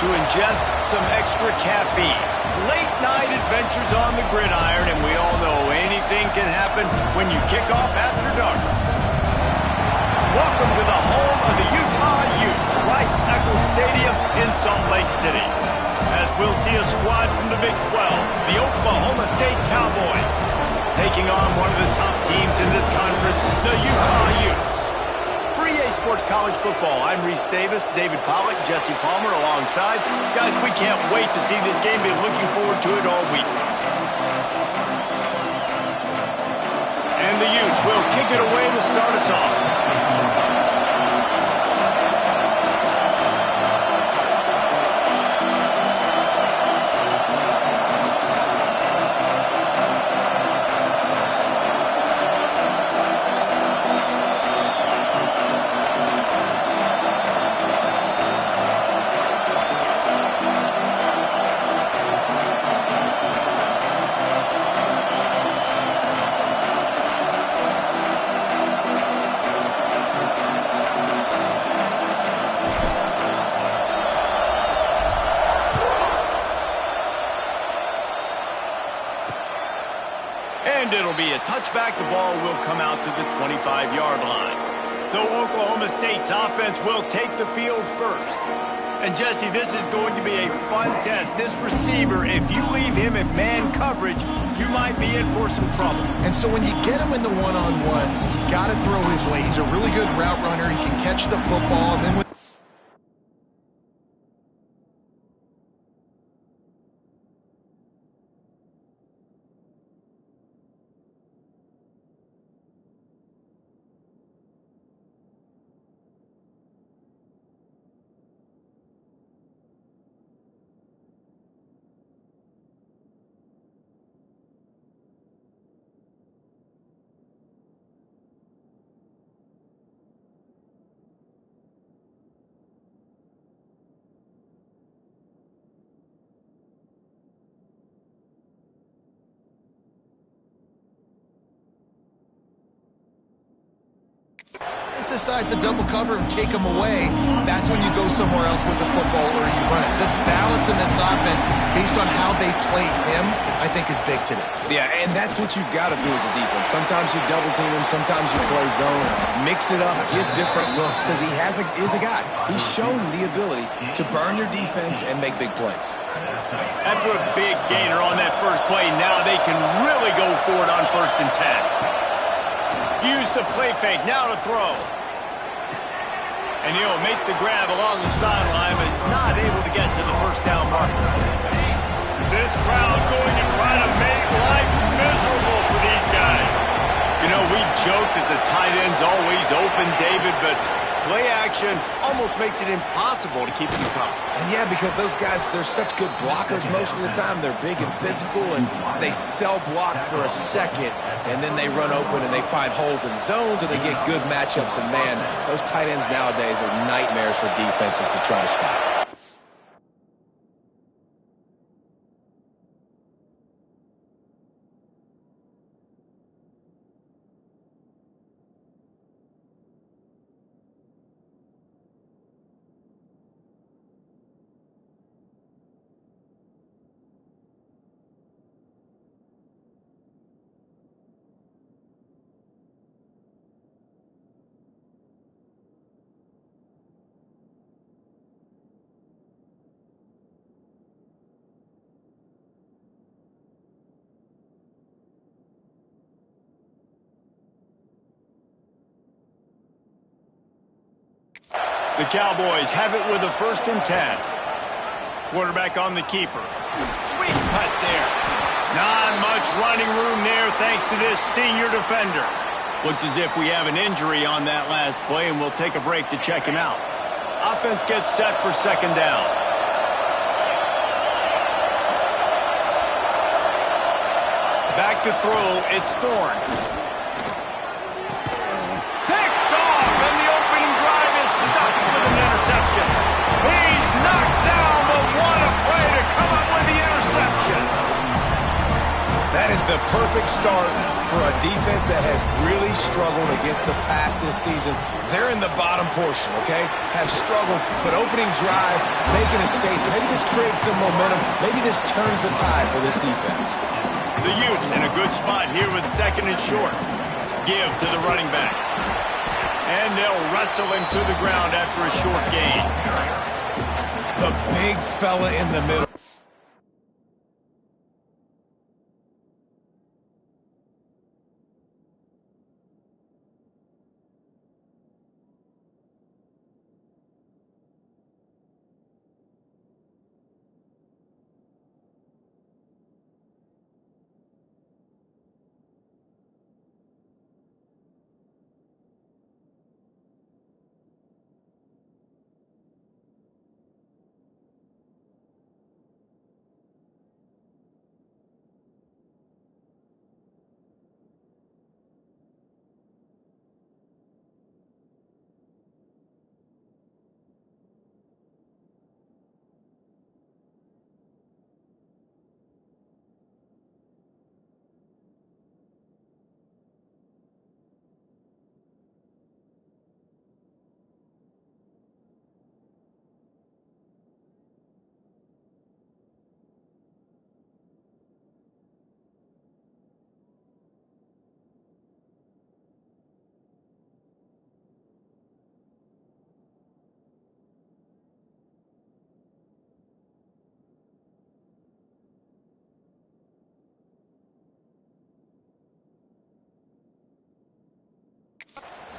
to ingest some extra caffeine. Late night adventures on the gridiron, and we all know anything can happen when you kick off after dark. Welcome to the home of the Utah Utes, Rice-Eccles Stadium in Salt Lake City. As we'll see a squad from the Big 12, the Oklahoma State Cowboys, taking on one of the top teams in this conference, the Utah Utes. For EA Sports College Football, I'm Reese Davis, David Pollack, Jesse Palmer alongside. Guys, we can't wait to see this game. Been looking forward to it all week. And the Utes will kick it away to start us off. And it'll be a touchback. The ball will come out to the 25-yard line. So Oklahoma State's offense will take the field first. And Jesse, this is going to be a fun test. This receiver, if you leave him in man coverage, you might be in for some trouble. And so when you get him in the one-on-ones, you got to throw his way. He's a really good route runner. He can catch the football. And then with decides to double cover and take him away, that's when you go somewhere else with the football or you run it. The balance in this offense, based on how they play him, I think is big today. Yeah, and that's what you've got to do as a defense. Sometimes you double team him, sometimes you play zone, mix it up, give different looks, because he is a guy. He's shown the ability to burn your defense and make big plays. After a big gainer on that first play, now they can really go for it on 1st and 10. Use the play fake, now to throw. And he'll make the grab along the sideline, but he's not able to get to the first down marker. This crowd going to try to make life miserable for these guys. You know, we joke that the tight end's always open, David, but play action almost makes it impossible to keep them covered. And yeah, because those guys, they're such good blockers most of the time. They're big and physical, and they sell block for a second, and then they run open and they find holes in zones, or they get good matchups. And man, those tight ends nowadays are nightmares for defenses to try to stop. The Cowboys have it with a 1st and 10. Quarterback on the keeper. Sweet cut there. Not much running room there thanks to this senior defender. Looks as if we have an injury on that last play, and we'll take a break to check him out. Offense gets set for 2nd down. Back to throw, it's Thorne. He's knocked down, but what a play to come up with the interception. That is the perfect start for a defense that has really struggled against the pass this season. They're in the bottom portion, okay? Have struggled, but opening drive, making a statement. Maybe this creates some momentum. Maybe this turns the tide for this defense. The Utes in a good spot here with second and short. Give to the running back. And they'll wrestle him to the ground after a short gain. The big fella in the middle.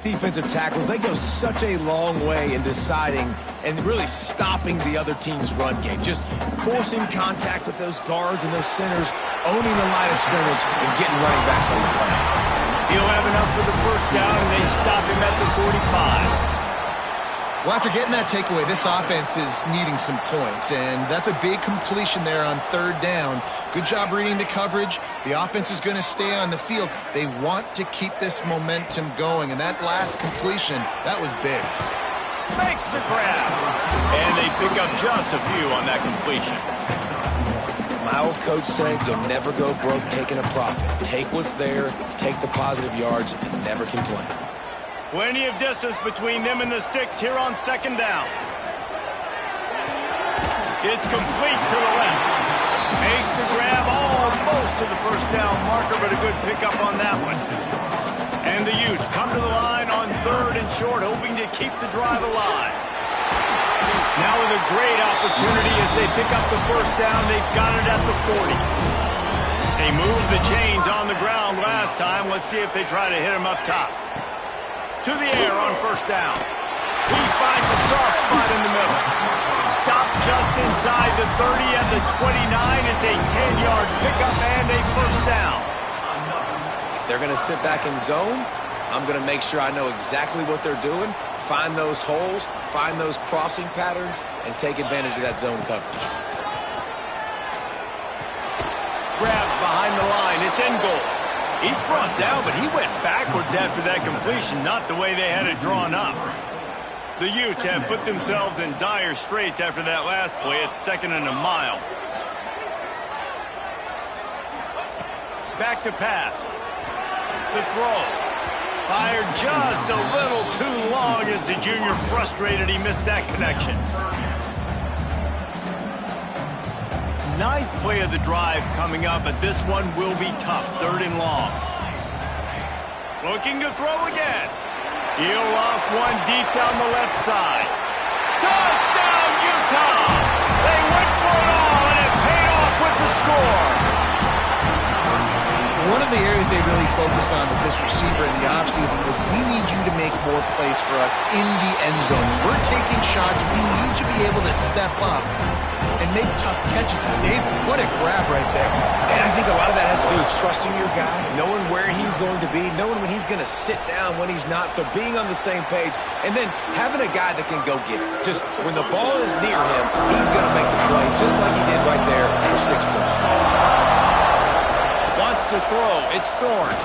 Defensive tackles, they go such a long way in deciding and really stopping the other team's run game. Just forcing contact with those guards and those centers, owning the line of scrimmage, and getting running backs on the ground. He'll have enough for the first down, and they stop him at the 45. Well, after getting that takeaway, this offense is needing some points, and that's a big completion there on third down. Good job reading the coverage. The offense is going to stay on the field. They want to keep this momentum going, and that last completion, that was big. Makes the grab. And they pick up just a few on that completion. My old coach said, you'll never go broke taking a profit. Take what's there, take the positive yards, and never complain. Plenty of distance between them and the sticks here on second down. It's complete to the left. Makes the grab almost to the first down marker, but a good pickup on that one. And the Utes come to the line on third and short, hoping to keep the drive alive. Now with a great opportunity as they pick up the first down, they've got it at the 40. They moved the chains on the ground last time. Let's see if they try to hit him up top. To the air on first down. He finds a soft spot in the middle. Stopped just inside the 30 and the 29. It's a 10-yard pickup and a first down. If they're going to sit back in zone, I'm going to make sure I know exactly what they're doing, find those holes, find those crossing patterns, and take advantage of that zone coverage. Grab behind the line. It's in goal. He's brought down, but he went backwards after that completion, not the way they had it drawn up. The Utes have put themselves in dire straits after that last play. It's second and a mile. Back to pass. The throw. Fired just a little too long as the junior frustrated he missed that connection. Ninth play of the drive coming up, but this one will be tough. Third and long. Looking to throw again. He'll off one deep down the left side. Touchdown, Utah! They went for it all, and it paid off with the score. One of the areas they really focused on with this receiver in the offseason was we need you to make more plays for us in the end zone. We're taking shots. We need you to be able to step up and make tough catches. David, what a grab right there. And I think a lot of that has to do with trusting your guy, knowing where he's going to be, knowing when he's going to sit down, when he's not, so being on the same page, and then having a guy that can go get it. Just when the ball is near him, he's going to make the play, just like he did right there for 6 points. Wants to throw. It's Thorne.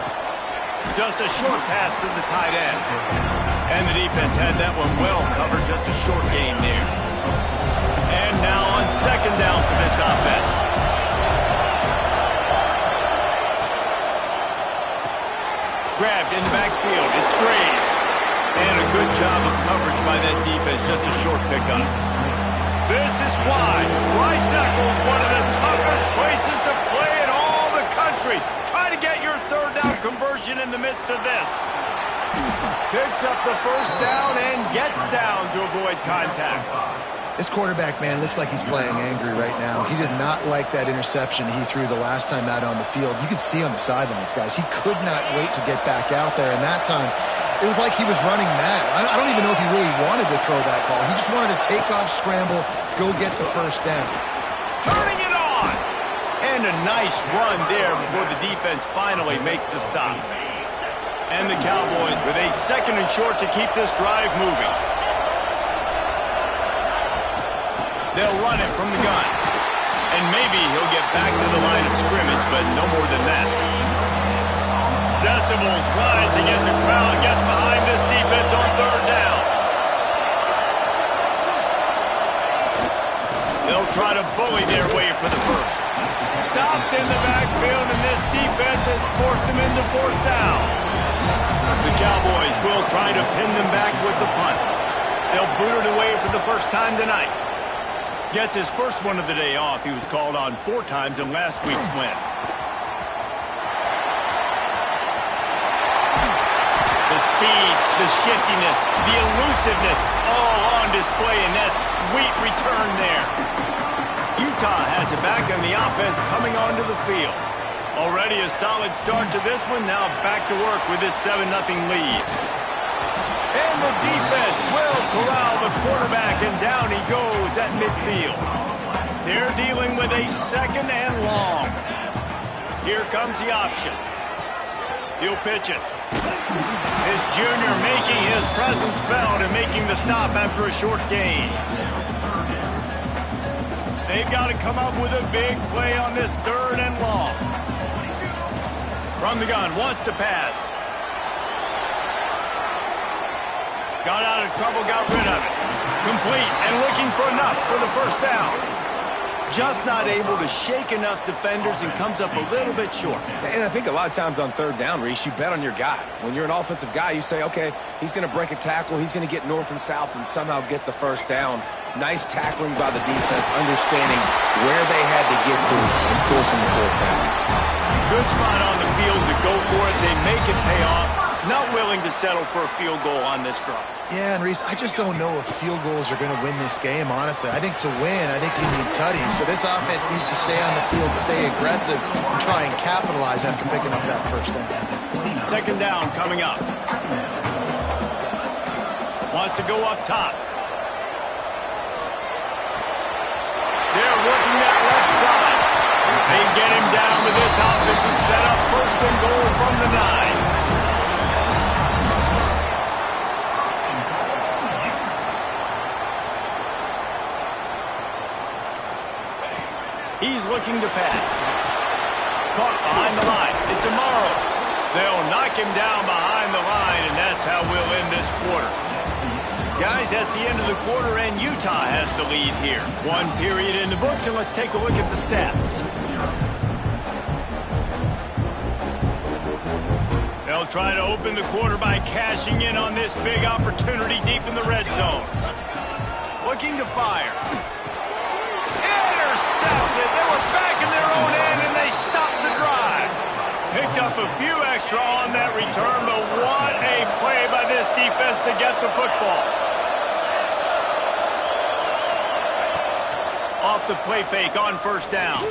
Just a short pass to the tight end. And the defense had that one well covered. Just a short gain there. And now on second down for this offense. in the backfield. It's Graves. And a good job of coverage by that defense. Just a short pickup. This is why Bicycle is one of the toughest places to play in all the country. Try to get your third down conversion in the midst of this. Picks up the first down and gets down to avoid contact. This quarterback, man, looks like he's playing angry right now. He did not like that interception he threw the last time out on the field. You could see on the sidelines, guys. He could not wait to get back out there, and that time it was like he was running mad. I don't even know if he really wanted to throw that ball. He just wanted to take off, scramble, go get the first down. Turning it on! And a nice run there before the defense finally makes the stop. And the Cowboys with a second and short to keep this drive moving. They'll run it from the gun. And maybe he'll get back to the line of scrimmage, but no more than that. Decibels rising as the crowd gets behind this defense on third down. They'll try to bully their way for the first. Stopped in the backfield, and this defense has forced him into fourth down. The Cowboys will try to pin them back with the punt. They'll boot it away for the first time tonight. Gets his first one of the day off. He was called on 4 times in last week's win. The speed, the shiftiness, the elusiveness, all on display in that sweet return there. Utah has it back, and the offense coming onto the field. Already a solid start to this one. Now back to work with this 7-0 lead. And the defense will corral the quarterback, and down he goes at midfield. They're dealing with a second and long. Here comes the option. He'll pitch it. This junior making his presence felt and making the stop after a short gain. They've got to come up with a big play on this third and long. From the gun, wants to pass. Got out of trouble, got rid of it. Complete and looking for enough for the first down. Just not able to shake enough defenders and comes up a little bit short. And I think a lot of times on third down, Reese, you bet on your guy. When you're an offensive guy, you say, okay, he's going to break a tackle, he's going to get north and south and somehow get the first down. Nice tackling by the defense, understanding where they had to get to and forcing the fourth down. Good spot on the field to go for it. They make it pay off. Not willing to settle for a field goal on this drive. Yeah, and Reese, I just don't know if field goals are going to win this game, honestly. I think to win, I think you need tutties. So this offense needs to stay on the field, stay aggressive, and try and capitalize after picking up that first down. Second down coming up. Wants to go up top. They're working that left side. They get him down to this offense to set up first and goal from the 9. He's looking to pass. Caught behind the line. It's Amaro. They'll knock him down behind the line, and that's how we'll end this quarter. Guys, that's the end of the quarter, and Utah has the lead here. 1 period in the books, and let's take a look at the stats. They'll try to open the quarter by cashing in on this big opportunity deep in the red zone. Looking to fire. Intercepted. They were back in their own end, and they stopped the drive. Picked up a few extra on that return, but what a play by this defense to get the football. Off the play fake on first down.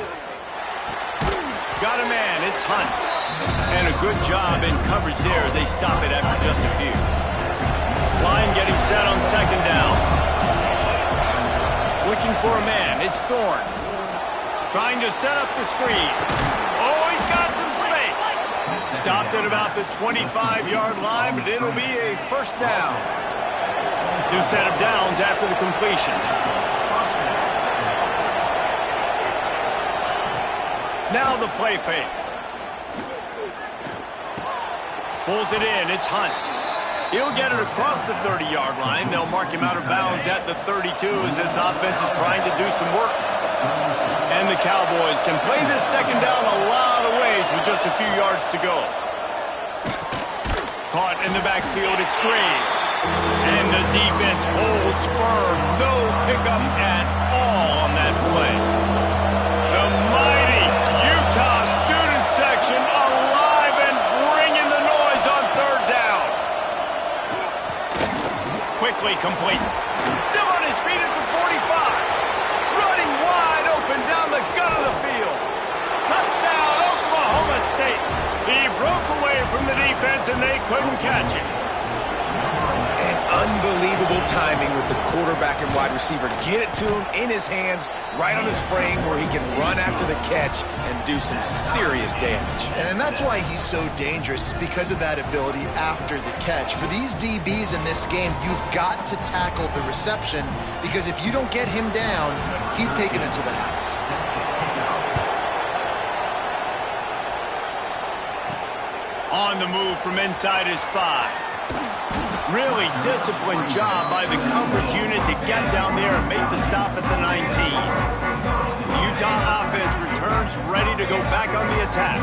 Got a man. It's Hunt. And a good job in coverage there as they stop it after just a few. Line getting set on second down. Looking for a man. It's Thorne. Trying to set up the screen. Oh, he's got some space. Stopped at about the 25-yard line, but it'll be a first down. New set of downs after the completion. Now the play fake. Pulls it in. It's Hunt. He'll get it across the 30-yard line. They'll mark him out of bounds at the 32 as this offense is trying to do some work. And the Cowboys can play this second down a lot of ways with just a few yards to go. out in the backfield. It's Graves. And the defense holds firm. No pickup at all on that play. The mighty Utah student section alive and bringing the noise on third down. Quickly complete. Still on his feet at the 45. Running wide open down the gut of the field. Touchdown, Oklahoma State. He broke away from the defense and they couldn't catch him. And unbelievable timing with the quarterback and wide receiver. Get it to him in his hands, right on his frame where he can run after the catch and do some serious damage. And that's why he's so dangerous, because of that ability after the catch. For these DBs in this game, you've got to tackle the reception, because if you don't get him down, he's taken it to the house. On the move from inside his 5. Really disciplined job by the coverage unit to get down there and make the stop at the 19. Utah offense returns ready to go back on the attack.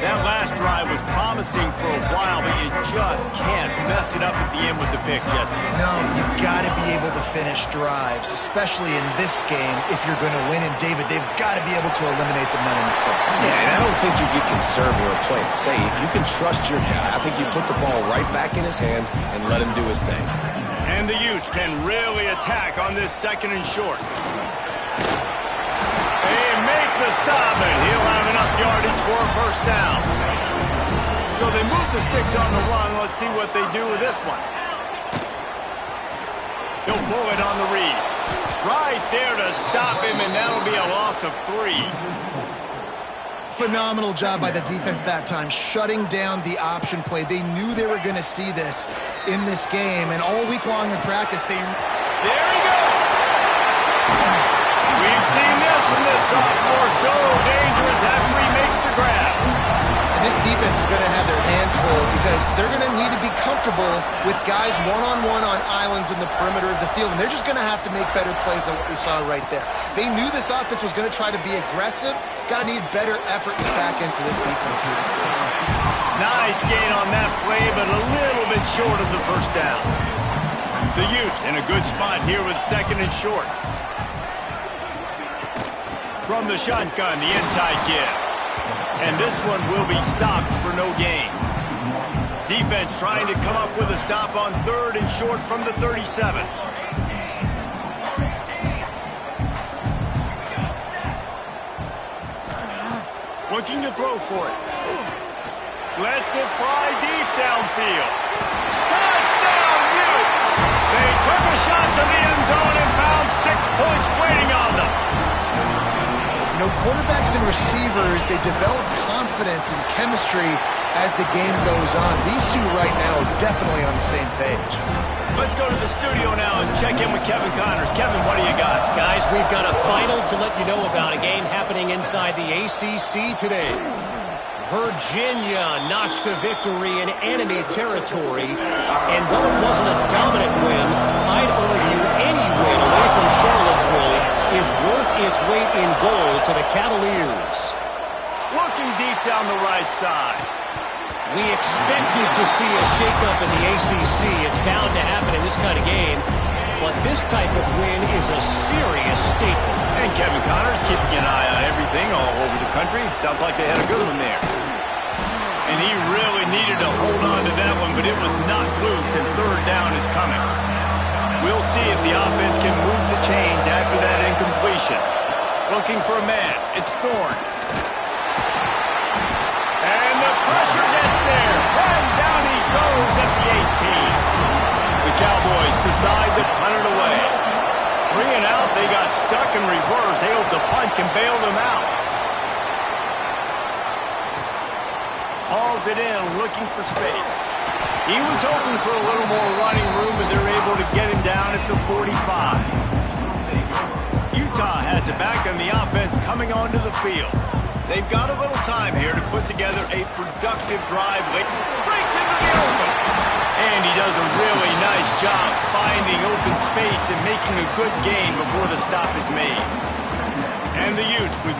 That last drive was promising for a while, but you just can't mess it up at the end with the pick, Jesse. No, you've got to be able to finish drives, especially in this game. If you're going to win, and David, they've got to be able to eliminate the mental mistakes. Yeah, and I don't think you get conservative or play it safe. You can trust your guy. I think you put the ball right back in his hands and let him do his thing. And the Utes can really attack on this second and short. They make the stop, and he'll have enough yardage for a first down. So they move the sticks on the run. Let's see what they do with this one. He'll pull it on the read. Right there to stop him, and that'll be a loss of 3. Phenomenal job by the defense that time, shutting down the option play. They knew they were going to see this in this game, and all week long in practice, There he goes! We've seen this from this sophomore, so dangerous after he makes the grab. And this defense is going to have their hands full, because they're going to need to be comfortable with guys one-on-one on islands in the perimeter of the field, and they're just going to have to make better plays than what we saw right there. They knew this offense was going to try to be aggressive. Got to need better effort in the back end for this defense moving forward. Nice gain on that play, but a little bit short of the first down. The Utes in a good spot here with second and short. From the shotgun, the inside give. And this one will be stopped for no gain. Defense trying to come up with a stop on third and short from the 37. Looking to throw for it. Lets it fly deep downfield. Touchdown, Utes! They took a shot to the end zone and found 6 points waiting on them. You know, quarterbacks and receivers, they develop confidence and chemistry as the game goes on. These two right now are definitely on the same page. Let's go to the studio now and check in with Kevin Connors. Kevin, what do you got? Guys, we've got a final to let you know about, a game happening inside the ACC today. Virginia notched a victory in enemy territory, and though it wasn't a dominant win, I'd argue any win away from Charlottesville is worth its weight in gold to the Cavaliers. Looking deep down the right side. We expected to see a shakeup in the ACC. It's bound to happen in this kind of game. But this type of win is a serious statement. And Kevin Connors keeping an eye on everything all over the country. Sounds like they had a good one there. And he really needed to hold on to that one, but it was not loose, and third down is coming. We'll see if the offense can move the chains after that incompletion. Looking for a man. It's Thorne. And the pressure gets there. And down he goes at the 18. The Cowboys decide to punt it away. 3 and out, they got stuck in reverse. They hope the punt can bail them out. Hauls it in, looking for space. He was hoping for a little more running room, but they're able to get him down at the 45. Utah has it back, and the offense coming onto the field. They've got a little time here to put together a productive drive. Breaks into the open. And he does a really nice job finding open space and making a good gain before the stop is made. And the Utes with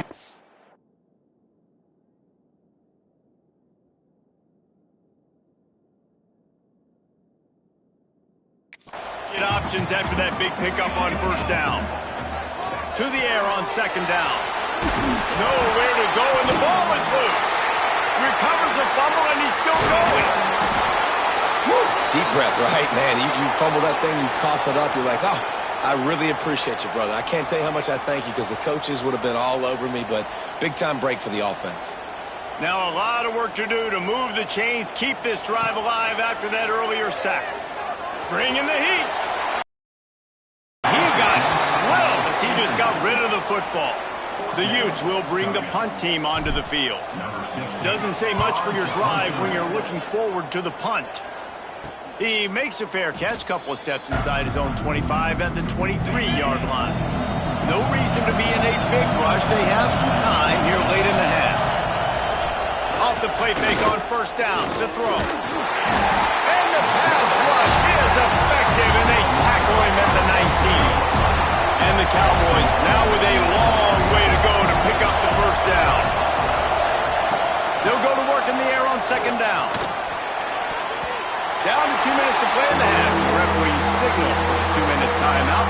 options after that big pickup on first down. To the air on second down. Nowhere to go, and the ball is loose. Recovers the fumble, and he's still going. Woo. Deep breath, right? Man, you fumble that thing, you cough it up, you're like, oh, I really appreciate you, brother. I can't tell you how much I thank you because the coaches would have been all over me, but big-time break for the offense. Now a lot of work to do to move the chains, keep this drive alive after that earlier sack. Bring in the heat. He got drilled as he just got rid of the football. The Utes will bring the punt team onto the field. Doesn't say much for your drive when you're looking forward to the punt. He makes a fair catch, couple of steps inside his own 25 at the 23-yard line. No reason to be in a big rush. They have some time here late in the half. Off the play fake on first down, the throw. And the pass rush is effective, and they tackle him at the 19. And the Cowboys now with a long way to go to pick up the first down. They'll go to work in the air on second down. Down to 2 minutes to play in the half. The referee signal for the 2-minute timeout.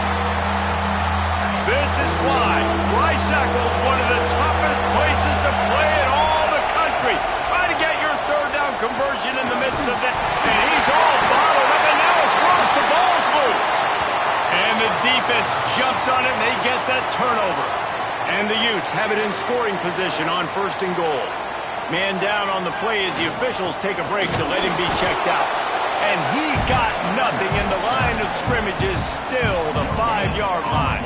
This is why Rice-Eccles, one of the toughest places to play in all the country. Try to get your third down conversion in the midst of that. And he's all bottled up, and now it's Ross. The ball's loose. And the defense jumps on it, and they get that turnover. And the Utes have it in scoring position on first and goal. Man down on the play as the officials take a break to let him be checked out. And he got nothing, and the line of scrimmage is still the 5-yard line.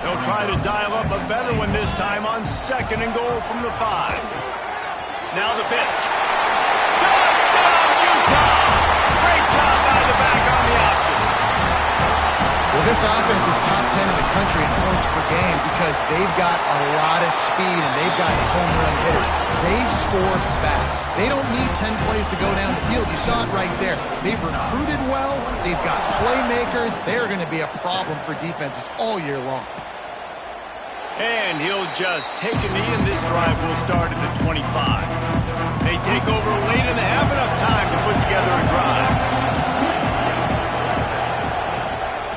They'll try to dial up a better one this time on second and goal from the 5. Now the pitch. Touchdown, Utah! Great job by the back on the option. Well, this offense is top 10 in the country in points per game because they've got a lot of speed and they've got home run hitters. They score fast. They don't need 10 plays to go down the field. You saw it right there. They've recruited well. They've got playmakers. They're going to be a problem for defenses all year long. And he'll just take a knee, and this drive will start at the 25. They take over late in the half, enough time to put together a drive.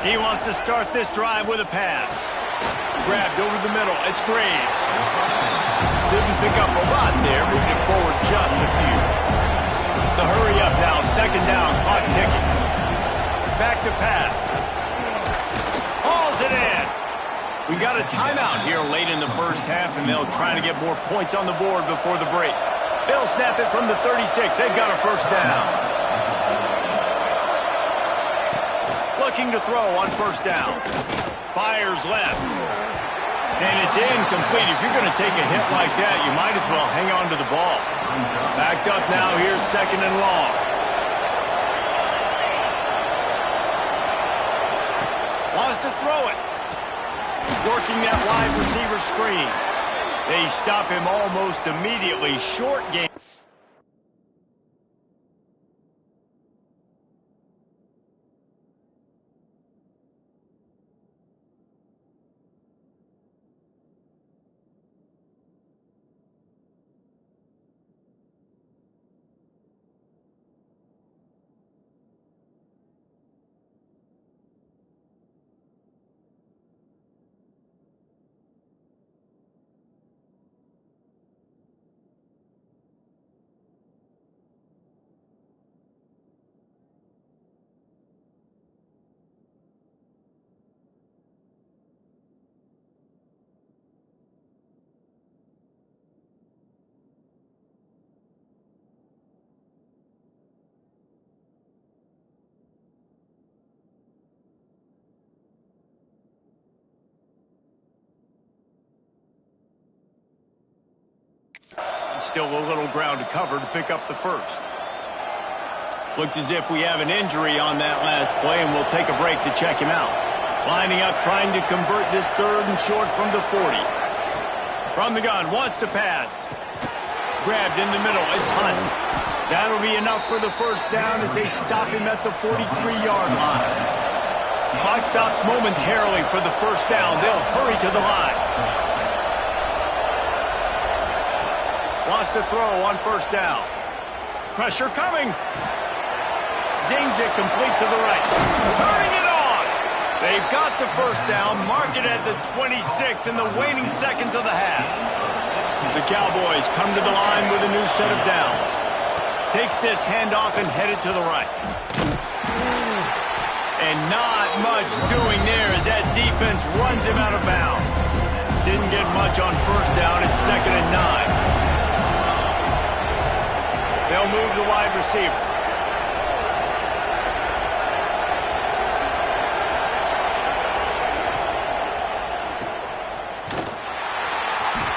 He wants to start this drive with a pass. Grabbed over the middle. It's Graves. Didn't pick up a lot there. Moved it forward just a few. The hurry up now. Second down. Clock ticking. Back to pass. Hauls it in. We got a timeout here late in the first half, and they'll try to get more points on the board before the break. They'll snap it from the 36. They've got a first down. Looking to throw on first down. Fires left. And it's incomplete. If you're going to take a hit like that, you might as well hang on to the ball. Backed up now. Here's second and long. Wants to throw it. Working that wide receiver screen. They stop him almost immediately. Short game. Still a little ground to cover to pick up the first. Looks as if we have an injury on that last play, and we'll take a break to check him out. Lining up, trying to convert this third and short from the 40. From the gun, wants to pass. Grabbed in the middle, it's Hunt. That'll be enough for the first down as they stop him at the 43-yard line. Clock stops momentarily for the first down. They'll hurry to the line. Wants to throw on first down. Pressure coming. Zings it complete to the right. Turning it on. They've got the first down, mark it at the 26 in the waning seconds of the half. The Cowboys come to the line with a new set of downs. Takes this handoff and headed to the right. And not much doing there as that defense runs him out of bounds. Didn't get much on first down. It's 2nd and 9. They'll move the wide receiver.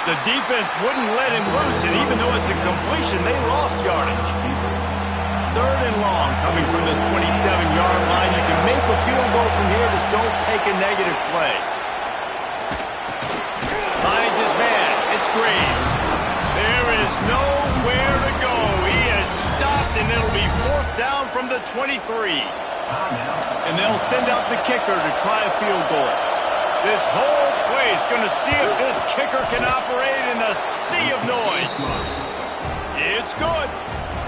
The defense wouldn't let him loose, and even though it's a completion, they lost yardage. 3rd and long coming from the 27-yard line. You can make a field goal from here, just don't take a negative play. Finds his man. It's Graves. There is nowhere to go. He is stopped, and it'll be 4th down from the 23. And they'll send out the kicker to try a field goal. This whole place going to see if this kicker can operate in the sea of noise. It's good.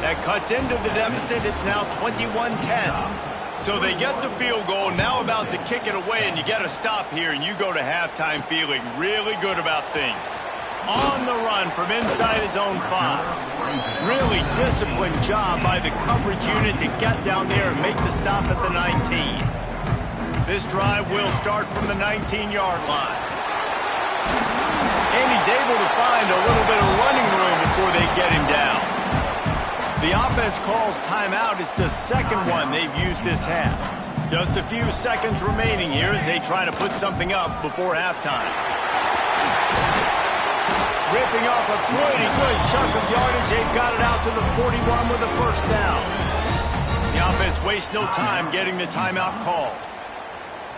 That cuts into the deficit. It's now 21-10. So they get the field goal, now about to kick it away, and you get a stop here, and you go to halftime feeling really good about things. On the run from inside his own 5. Really disciplined job by the coverage unit to get down there and make the stop at the 19. This drive will start from the 19-yard line. And he's able to find a little bit of running room before they get him down. The offense calls timeout. It's the second one they've used this half. Just a few seconds remaining here as they try to put something up before halftime. Ripping off a pretty good chunk of yardage. They've got it out to the 41 with a first down. The offense wastes no time getting the timeout called.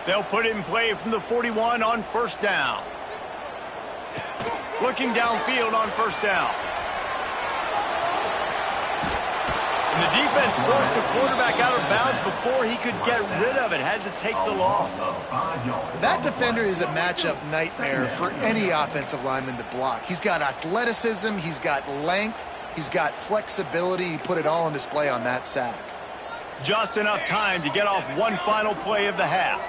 They'll put it in play from the 41 on first down. Looking downfield on first down. And the defense forced the quarterback out of bounds before he could get rid of it. Had to take the loss. That defender is a matchup nightmare for any offensive lineman to block. He's got athleticism, he's got length, he's got flexibility. He put it all on display on that sack. Just enough time to get off one final play of the half.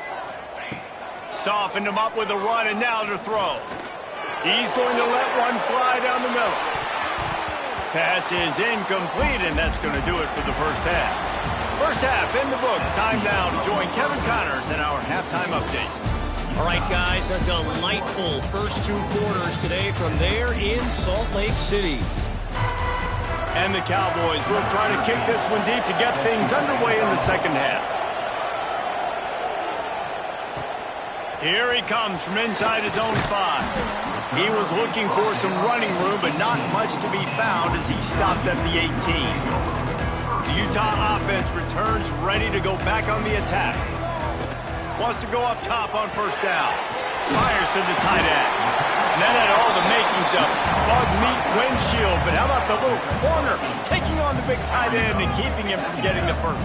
Softened him up with a run, and now to throw. He's going to let one fly down the middle. Pass is incomplete, and that's going to do it for the first half. First half in the books. Time now to join Kevin Connors in our halftime update. All right, guys, a delightful first 2 quarters today from there in Salt Lake City. And the Cowboys will try to kick this one deep to get things underway in the second half. Here he comes from inside his own 5. He was looking for some running room, but not much to be found as he stopped at the 18. The Utah offense returns ready to go back on the attack. Wants to go up top on first down. Fires to the tight end. And that had all the makings of bug meat windshield, but how about the little corner taking on the big tight end and keeping him from getting the first?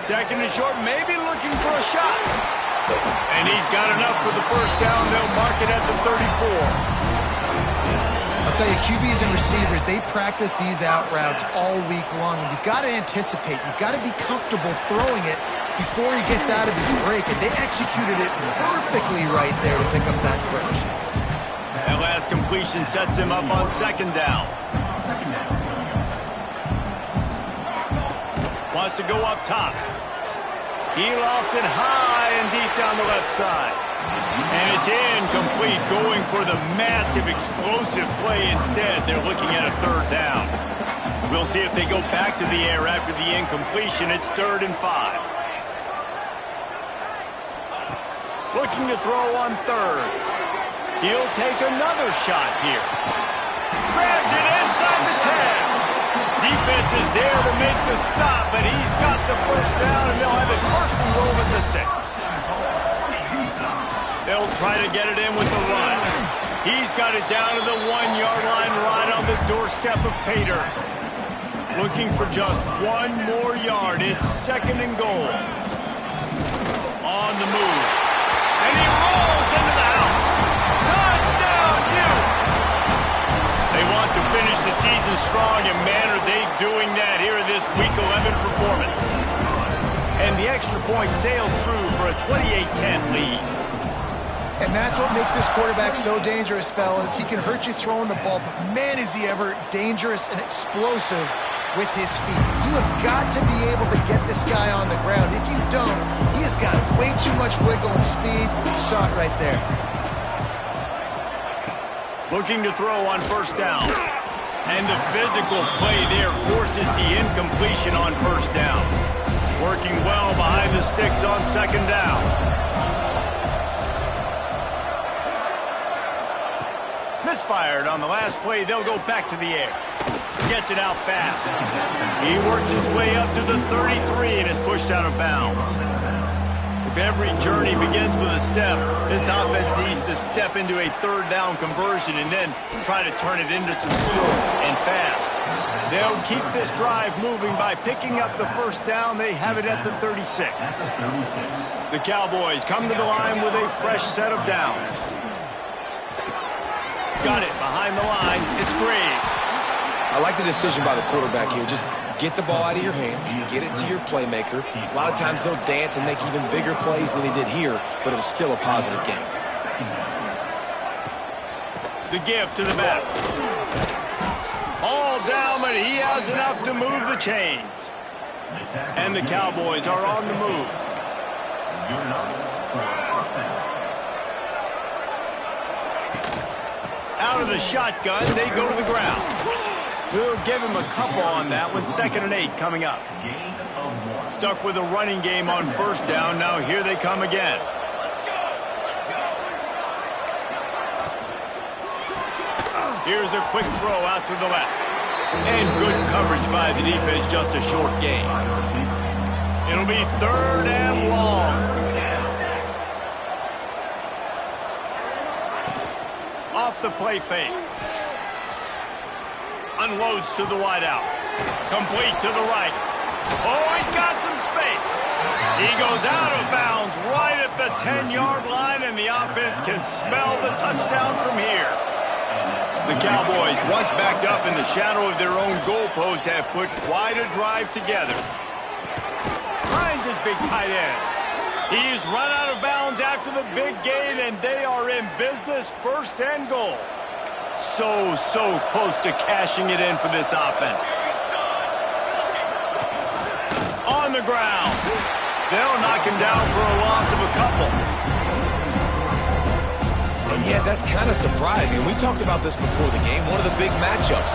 Second and short, maybe looking for a shot. And he's got enough for the first down. They'll mark it at the 34. I'll tell you, QBs and receivers, they practice these out routes all week long. And you've got to anticipate. You've got to be comfortable throwing it before he gets out of his break. And they executed it perfectly right there to pick up that first. That last completion sets him up on second down. Wants to go up top. He lofts it high and deep down the left side. And it's incomplete, going for the massive explosive play instead. They're looking at a third down. We'll see if they go back to the air after the incompletion. It's 3rd and 5. Looking to throw on 3rd. He'll take another shot here. Grabs it inside the 10. Defense is there to make the stop, but he's got the first down, and they'll have it first and goal at the 6. They'll try to get it in with the run. He's got it down to the 1-yard line right on the doorstep of Pater. Looking for just one more yard. It's 2nd and goal. On the move. And he rolls into the house. Touchdown, Utes! They want to finish the season strong, and man, are they doing that here in this Week 11 performance. And the extra point sails through for a 28-10 lead. And that's what makes this quarterback so dangerous, fellas. He can hurt you throwing the ball, but man, is he ever dangerous and explosive with his feet. You have got to be able to get this guy on the ground. If you don't, he has got way too much wiggle and speed. Shot right there. Looking to throw on first down. And the physical play there forces the incompletion on first down. Working well behind the sticks on second down. Misfired on the last play. They'll go back to the air. Gets it out fast. He works his way up to the 33 and is pushed out of bounds. If every journey begins with a step, this offense needs to step into a third down conversion and then try to turn it into some scores, and fast. They'll keep this drive moving by picking up the first down. They have it at the 36. The Cowboys come to the line with a fresh set of downs. Got it behind the line. It's Graves. I like the decision by the quarterback here. Just get the ball out of your hands, get it to your playmaker. A lot of times they'll dance and make even bigger plays than he did here, but it was still a positive game. The give to the back. All down, but he has enough to move the chains. And the Cowboys are on the move. Out of the shotgun, they go to the ground. We'll give him a couple on that one. 2nd and 8 coming up. Stuck with a running game on first down. Now here they come again. Here's a quick throw out to the left. And good coverage by the defense, just a short gain. It'll be 3rd and long. Off the play fake. Unloads to the wideout. Complete to the right. Oh, he's got some space. He goes out of bounds right at the 10-yard line, and the offense can smell the touchdown from here. The Cowboys, once backed up in the shadow of their own goalpost, have put quite a drive together. Finds his big tight end. He's run out of bounds after the big gain, and they are in business, 1st and goal. So close to cashing it in for this offense. On the ground. They'll knock him down for a loss of a couple. And yeah, that's kind of surprising. We talked about this before the game. One of the big matchups.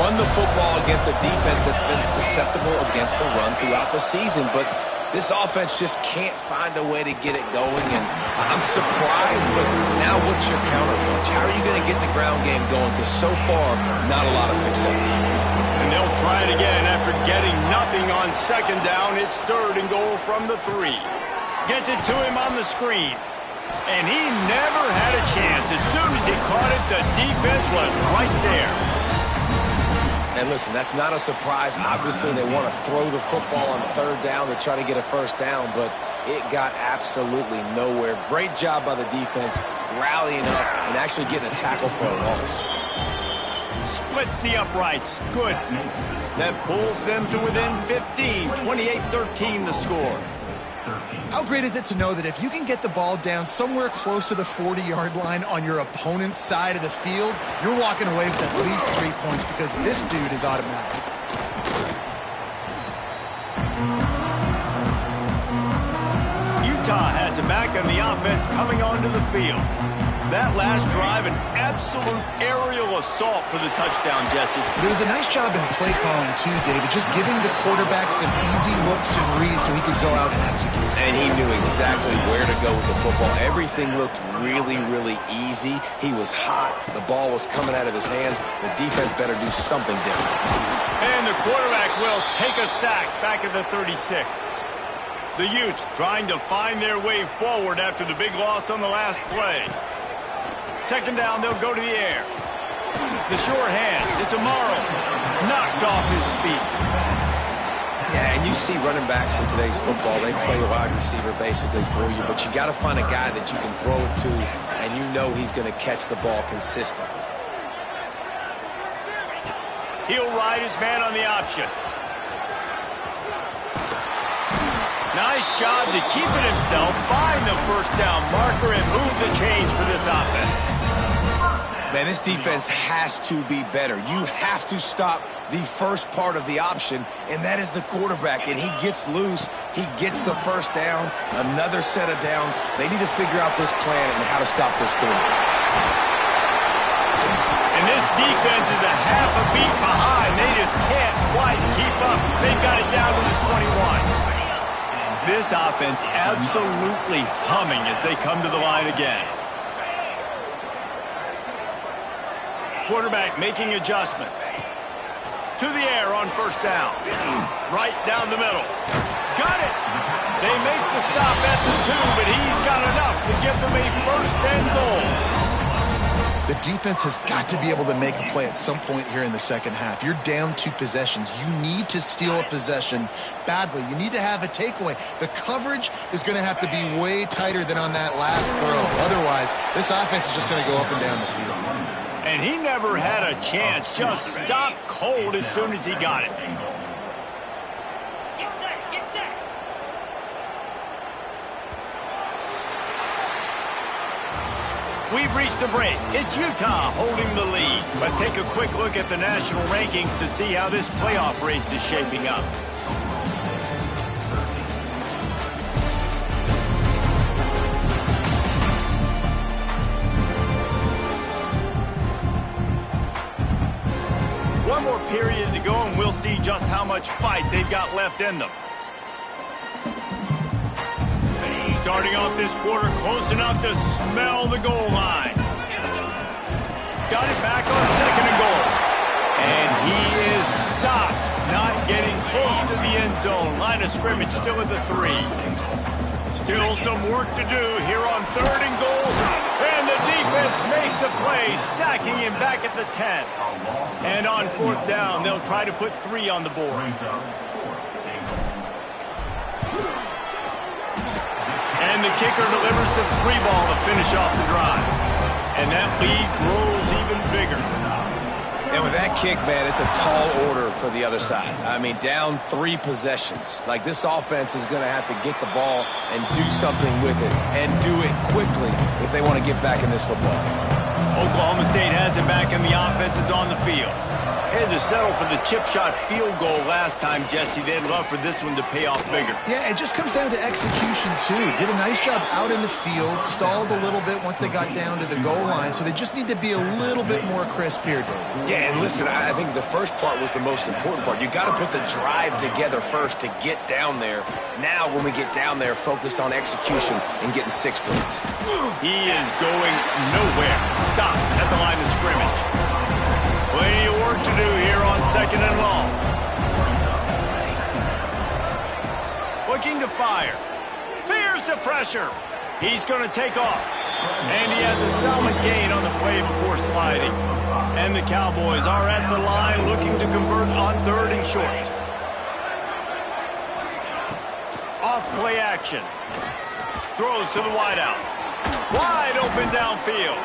Run the football against a defense that's been susceptible against the run throughout the season. But this offense just can't find a way to get it going, and I'm surprised, but now what's your counterpunch? How are you going to get the ground game going? Because so far, not a lot of success. And they'll try it again after getting nothing on 2nd down. It's 3rd and goal from the 3. Gets it to him on the screen. And he never had a chance. As soon as he caught it, the defense was right there. And listen, that's not a surprise. Obviously, they want to throw the football on 3rd down to try to get a first down, but it got absolutely nowhere. Great job by the defense rallying up and actually getting a tackle for a loss. Splits the uprights. Good. That pulls them to within 15. 28-13 the score. How great is it to know that if you can get the ball down somewhere close to the 40-yard line on your opponent's side of the field, you're walking away with at least 3 points because this dude is automatic. Utah has it back on the offense coming onto the field. That last drive, an absolute aerial assault for the touchdown, Jesse. But it was a nice job in play calling, too, David, just giving the quarterback some easy looks and reads so he could go out and execute. And he knew exactly where to go with the football. Everything looked really, really easy. He was hot. The ball was coming out of his hands. The defense better do something different. And the quarterback will take a sack back at the 36. The Utes trying to find their way forward after the big loss on the last play. 2nd down, they'll go to the air. The sure hands. It's Amaro. Knocked off his feet. Yeah, and you see running backs in today's football, they play a wide receiver basically for you, but you got to find a guy that you can throw it to, and you know he's going to catch the ball consistently. He'll ride his man on the option. Nice job to keep it himself, find the first down marker, and move the chains for this offense. Man, this defense has to be better. You have to stop the first part of the option, and that is the quarterback. And he gets loose. He gets the first down, another set of downs. They need to figure out this plan and how to stop this quarterback. And this defense is a half a beat behind. They just can't quite keep up. They got it down to the 21. This offense absolutely humming as they come to the line again. Quarterback making adjustments. To the air on first down. Right down the middle. Got it! They make the stop at the 2, but he's got enough to give them a first and goal. The defense has got to be able to make a play at some point here in the second half. You're down 2 possessions. You need to steal a possession badly. You need to have a takeaway. The coverage is going to have to be way tighter than on that last throw. Otherwise, this offense is just going to go up and down the field. And he never had a chance. Just stopped cold as soon as he got it. Get set, get set. We've reached the break. It's Utah holding the lead. Let's take a quick look at the national rankings to see how this playoff race is shaping up. One more period to go, and we'll see just how much fight they've got left in them. Starting off this quarter close enough to smell the goal line. Got it back on second and goal. And he is stopped, not getting close to the end zone. Line of scrimmage still at the 3. Still some work to do here on third and goal. And the defense makes a play, sacking him back at the 10. And on fourth down, they'll try to put 3 on the board. And the kicker delivers the 3 ball to finish off the drive. And that lead grows even bigger. And with that kick, man, it's a tall order for the other side. I mean, down 3 possessions. Like, this offense is going to have to get the ball and do something with it, and do it quickly if they want to get back in this football game. Oklahoma State has it back, and the offense is on the field. They had to settle for the chip shot field goal last time, Jesse. They'd love for this one to pay off bigger. Yeah, it just comes down to execution, too. Did a nice job out in the field, stalled a little bit once they got down to the goal line, so they just need to be a little bit more crisp here, Dave. Yeah, and listen, I think the first part was the most important part. You got to put the drive together first to get down there. Now, when we get down there, focus on execution and getting 6 points. He is going nowhere. Stop at the line of scrimmage. Plenty of work to do here on second and long. Looking to fire. Here's the pressure. He's going to take off. And he has a solid gain on the play before sliding. And the Cowboys are at the line looking to convert on third and short. Off play action. Throws to the wideout. Wide open downfield.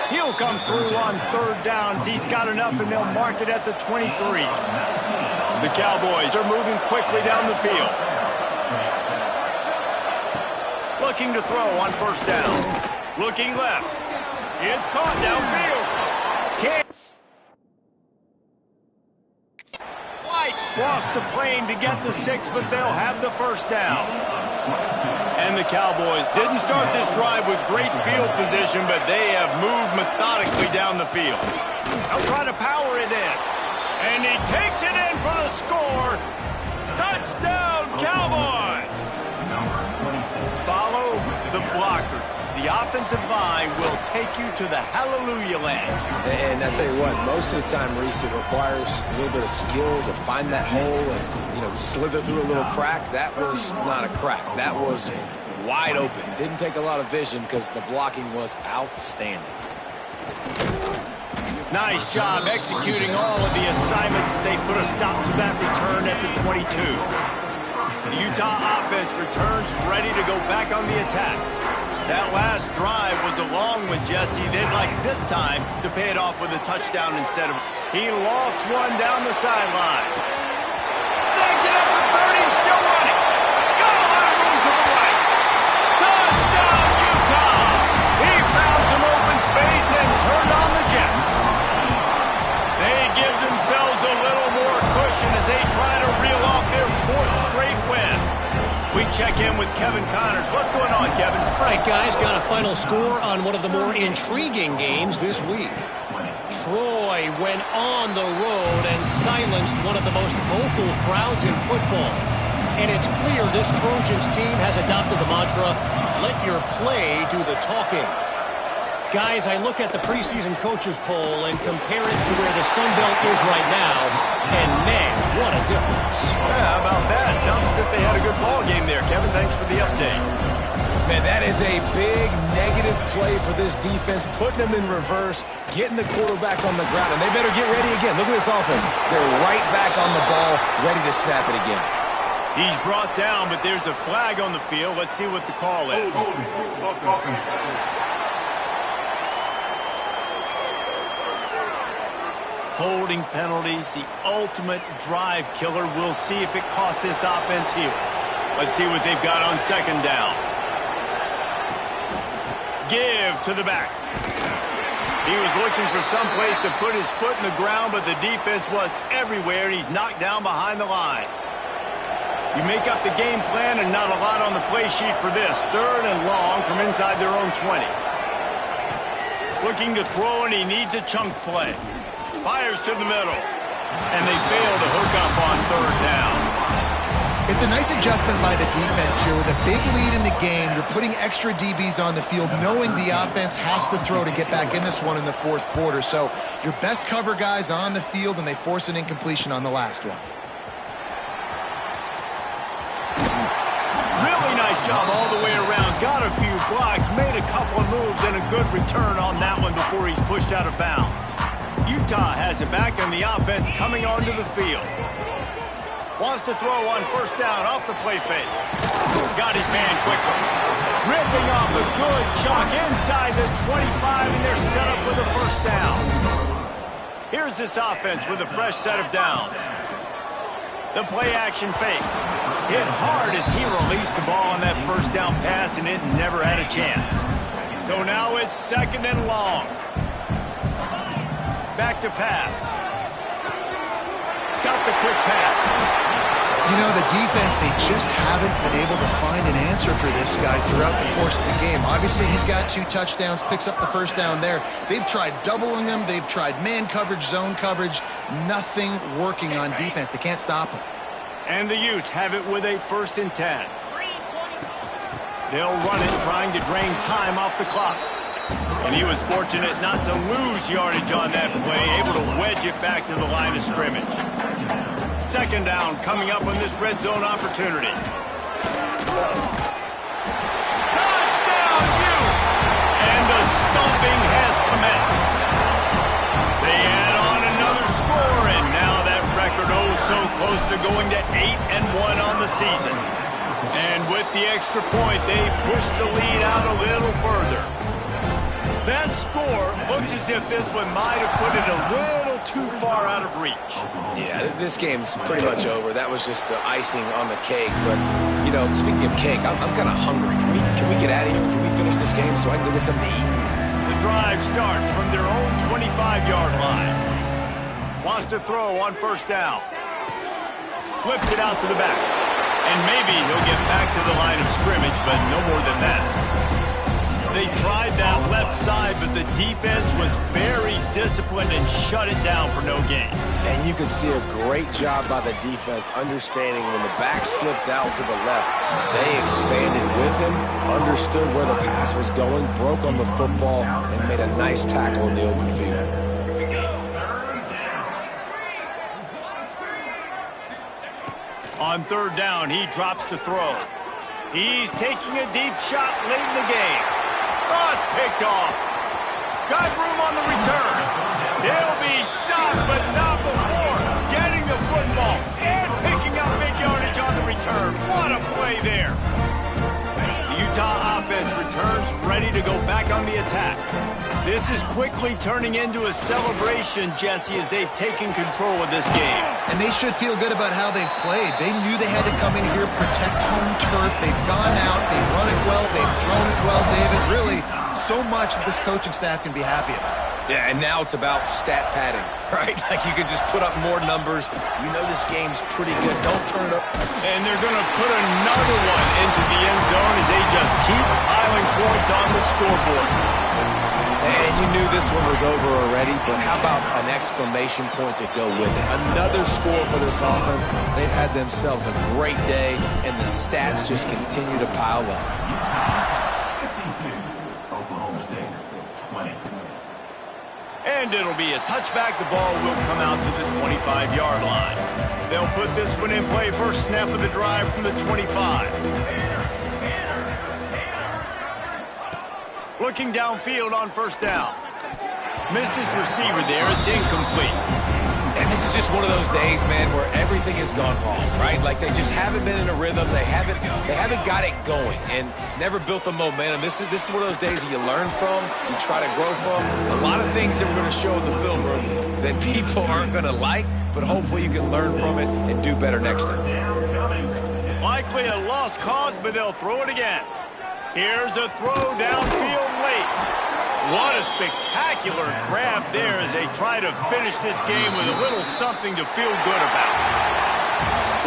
He'll come through on third downs. He's got enough, and they'll mark it at the 23. The Cowboys are moving quickly down the field. Looking to throw on first down. Looking left. It's caught downfield. Can't quite cross the plane to get the 6, but they'll have the first down. And the Cowboys didn't start this drive with great field position, but they have moved methodically down the field. They'll try to power it in. And he takes it in for the score. Touchdown, Cowboys! Follow the blockers. The offensive line will take you to the hallelujah land. And I tell you what, most of the time, Reese, it requires a little bit of skill to find that hole and, slither through a little crack. That was not a crack. That was wide open. Didn't take a lot of vision because the blocking was outstanding. Nice job executing all of the assignments as they put a stop to that return at the 22. The Utah offense returns ready to go back on the attack. That last drive was a long one, Jesse. They'd like this time to pay it off with a touchdown instead of... He lost one down the sideline. Snags it at the 30, still running. Gotta let him Kevin Connors. What's going on, Kevin? All right, guys, got a final score on one of the more intriguing games this week. Troy went on the road and silenced one of the most vocal crowds in football. And it's clear this Trojans team has adopted the mantra, let your play do the talking. Guys, I look at the preseason coaches poll and compare it to where the Sun Belt is right now, and man, what a difference. Yeah, how about that? Sounds as if they had a good ball game there. Kevin, thanks for the update. Man, that is a big negative play for this defense, putting them in reverse, getting the quarterback on the ground, and they better get ready again. Look at this offense. They're right back on the ball, ready to snap it again. He's brought down, but there's a flag on the field. Let's see what the call is. Holding penalties, the ultimate drive killer. We'll see if it costs this offense here. Let's see what they've got on second down. Give to the back. He was looking for some place to put his foot in the ground, but the defense was everywhere, and he's knocked down behind the line. You make up the game plan and not a lot on the play sheet for this. Third and long from inside their own 20. Looking to throw, and he needs a chunk play. Fires to the middle, and they fail to hook up on third down. It's a nice adjustment by the defense here. With a big lead in the game, you're putting extra DBs on the field, knowing the offense has to throw to get back in this one in the fourth quarter. So your best cover guys on the field, and they force an incompletion on the last one. Really nice job all the way around. Got a few blocks, made a couple of moves, and a good return on that one before he's pushed out of bounds. Utah has it back, and the offense coming onto the field. Wants to throw on first down off the play fake. Got his man quickly. Ripping off a good chunk inside the 25, and they're set up with a first down. Here's this offense with a fresh set of downs. The play action fake. Hit hard as he released the ball on that first down pass, and it never had a chance. So now it's second and long. Back to pass. Got the quick pass. You know, the defense, they just haven't been able to find an answer for this guy throughout the course of the game. Obviously, he's got 2 touchdowns, picks up the first down there. They've tried doubling him. They've tried man coverage, zone coverage. Nothing working on defense. They can't stop him. And the Utes have it with a 1st and 10. They'll run it, trying to drain time off the clock. And he was fortunate not to lose yardage on that play, able to wedge it back to the line of scrimmage. Second down coming up on this red zone opportunity. Touchdown, Utes! And the stomping has commenced. They add on another score, and now that record so close to going to 8-1 on the season. And with the extra point, they push the lead out a little further. That score looks as if this one might have put it a little too far out of reach. Yeah, this game's pretty much over. That was just the icing on the cake. But, you know, speaking of cake, I'm kind of hungry. Can we get out of here? Can we finish this game so I can go get something to eat? The drive starts from their own 25-yard line. Wants to throw on first down. Flips it out to the back. And maybe he'll get back to the line of scrimmage, but no more than that. They tried that left side, but the defense was very disciplined and shut it down for no gain. And you can see a great job by the defense understanding when the back slipped out to the left, they expanded with him, understood where the pass was going, broke on the football, and made a nice tackle in the open field. On third down, he drops to throw. He's taking a deep shot late in the game. Oh, it's picked off. Got room on the return. He'll be stopped, but not before getting the football and picking up big yardage on the return. What a play there. The Utah offense returns ready to go back on the attack. This is quickly turning into a celebration, Jesse, as they've taken control of this game. And they should feel good about how they've played. They knew they had to come in here, protect home turf. They've gone out, they've run it well, they've thrown it well, David. Really, So much that this coaching staff can be happy about. Yeah, and now it's about stat padding, right? Like you can just put up more numbers. You know this game's pretty good. Don't turn it up. And they're going to put another one into the end zone as they just keep piling points on the scoreboard. And you knew this one was over already, but how about an exclamation point to go with it? Another score for this offense. They've had themselves a great day, and the stats just continue to pile up. And it'll be a touchback. The ball will come out to the 25-yard line. They'll put this one in play. First snap of the drive from the 25. Looking downfield on first down. Missed his receiver there. It's incomplete. And this is just one of those days, man, where everything has gone wrong, right? Like they just haven't been in a rhythm. They haven't got it going and never built the momentum. This is one of those days that you learn from, you try to grow from. A lot of things that we're going to show in the film room that people aren't going to like, but hopefully you can learn from it and do better next time. Likely a lost cause, but they'll throw it again. Here's a throw downfield late. What a spectacular grab there as they try to finish this game with a little something to feel good about.